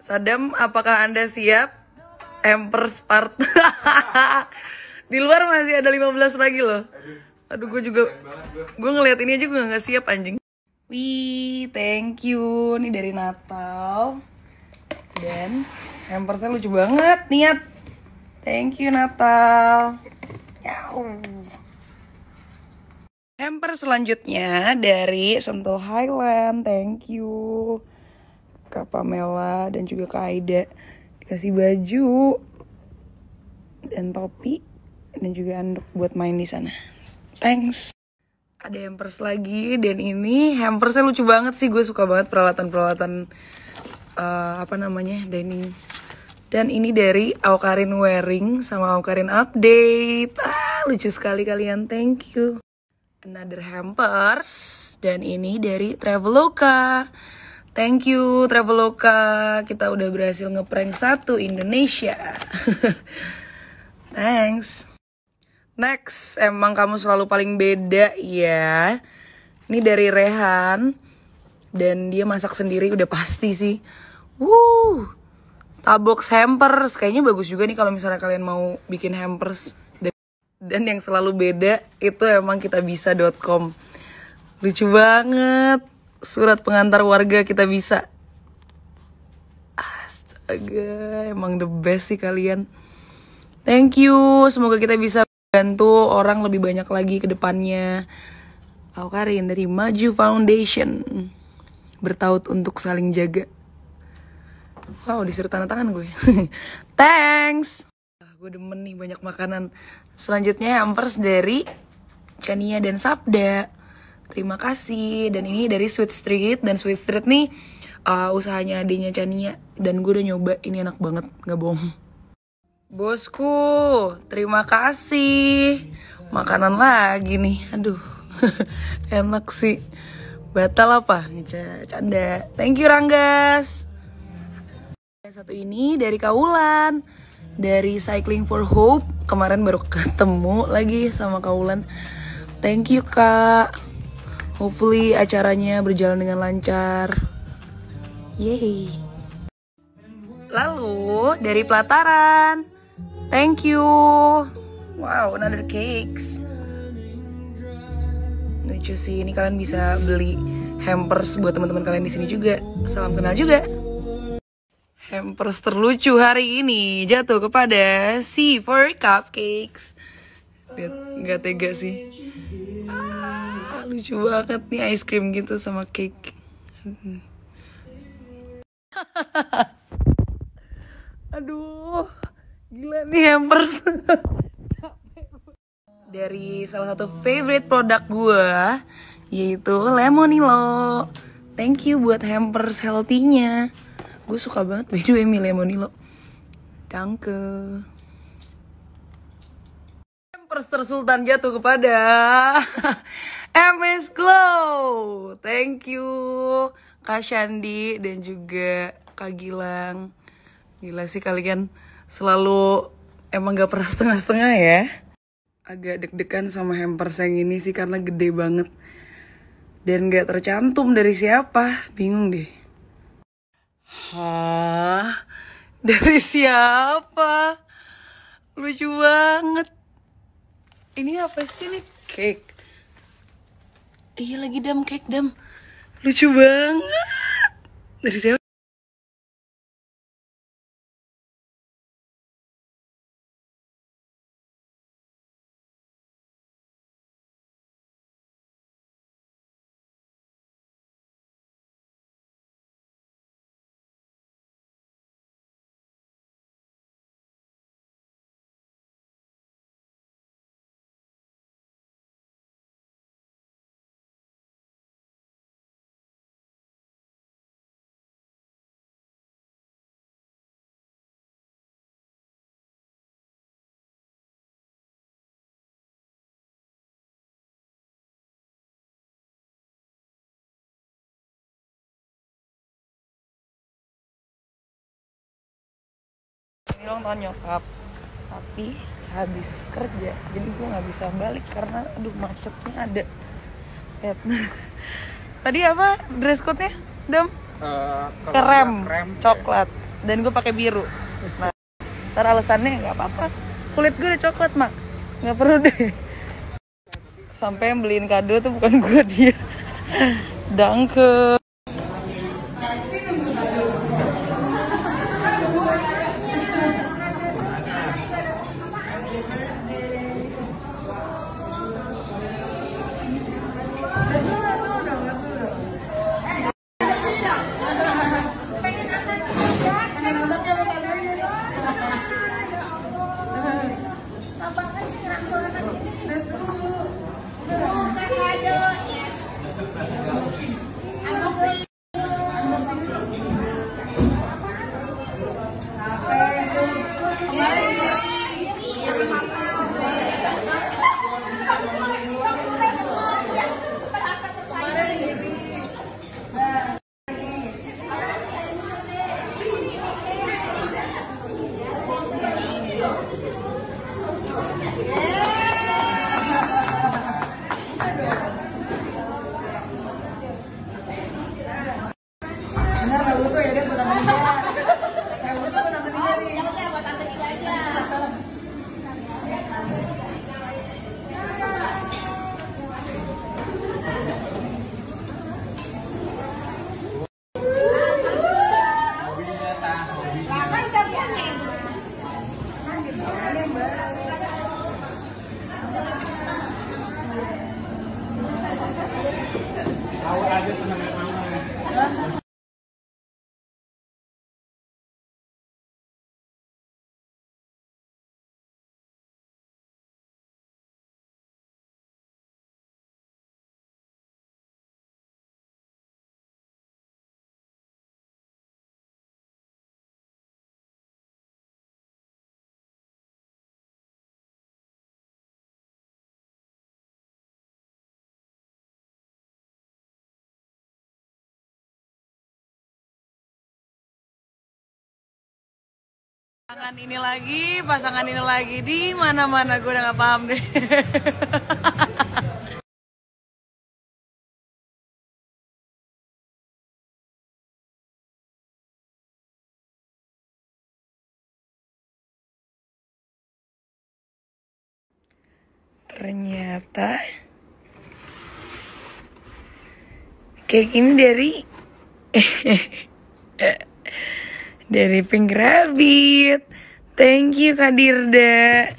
Sadam, apakah Anda siap? Hampers part. Di luar masih ada 15 lagi loh. Aduh, gue ngeliat ini aja gue gak siap anjing. Wih, thank you. Ini dari Natal. Dan hampersnya lucu banget, niat. Thank you Natal. Hampers selanjutnya dari Sentul Highland. Thank you Kak Pamela dan juga Kak Aida. Dikasih baju dan topi dan juga anduk buat main di sana. Thanks. Ada hampers lagi dan ini hampersnya lucu banget sih. Gue suka banget peralatan-peralatan dining. Dan ini dari Aukarin Wearing sama Aukarin Update. Lucu sekali kalian, thank you. Another hampers dan ini dari Traveloka. Thank you Traveloka, kita udah berhasil ngeprank 1 Indonesia. Thanks. Next, emang kamu selalu paling beda ya. Ini dari Rehan. Dan dia masak sendiri udah pasti sih. Tabox hampers, kayaknya bagus juga nih kalau misalnya kalian mau bikin hampers. Dan yang selalu beda itu emang kitabisa.com. Lucu banget. Surat pengantar warga kita bisa. Astaga, emang the best sih kalian. Thank you, semoga kita bisa bantu orang lebih banyak lagi ke depannya. Aukarin dari Maju Foundation. Bertaut untuk saling jaga. Wow, disuruh tanda tangan gue. Thanks. Gue demen nih banyak makanan. Selanjutnya hampers dari Chania dan Sabda. Terima kasih. Dan ini dari Sweet Street. Dan Sweet Street nih usahanya adiknya Chania. Dan gue udah nyoba, ini enak banget, gak bohong. Bosku, terima kasih. Makanan lagi nih, aduh. Enak sih. Batal apa? Canda. Thank you Ranggas. Satu ini dari Kaulan. Dari Cycling for Hope. Kemarin baru ketemu lagi sama Kaulan. Thank you Kak. Hopefully acaranya berjalan dengan lancar. Yeay. Lalu dari Pelataran. Thank you. Wow, another cakes. Lucu sih, ini kalian bisa beli hampers buat teman-teman kalian di sini juga. Salam kenal juga. Hampers terlucu hari ini jatuh kepada C4 Cupcakes. Lihat, nggak tega sih. Lucu banget nih ice cream gitu sama cake. Aduh, gila nih hampers. Dari salah satu favorite produk gue, yaitu Lemonilo. Thank you buat hampers healthy-nya. Gue suka banget by the way Lemonilo. Danke. Hampers tersultan jatuh kepada MS Glow. Thank you Kak Shandi dan juga Kak Gilang. Gila sih kalian selalu emang gak pernah setengah-setengah ya. Agak deg-degan sama hampers yang ini sih karena gede banget. Dan gak tercantum dari siapa. Bingung deh. Hah? Dari siapa? Lucu banget. Ini apa sih nih? Cake. Iya lagi Dam, cake Dam. Lucu banget. Dari siapa? Ini ulang tahun nyokap, tapi sehabis kerja jadi gue nggak bisa balik karena aduh macetnya ada. Lihat. Tadi apa dress code-nya Dam? Krem coklat. dan gue pakai biru. Nah, ntar alasannya nggak apa-apa. Kulit gue udah coklat mak, nggak perlu deh. Sampai yang beliin kado tuh bukan gue, dia. Danke. Benar gak butuh ya, dia buat tante Nika. Gak butuh buat tante Nika nih. Ya udah buat tante Nika aja. Tahu aja semangat mama. Pasangan ini lagi di mana-mana, gue udah gak paham deh. Ternyata cake ini dari Pink Rabbit. Thank you Kak Dirda.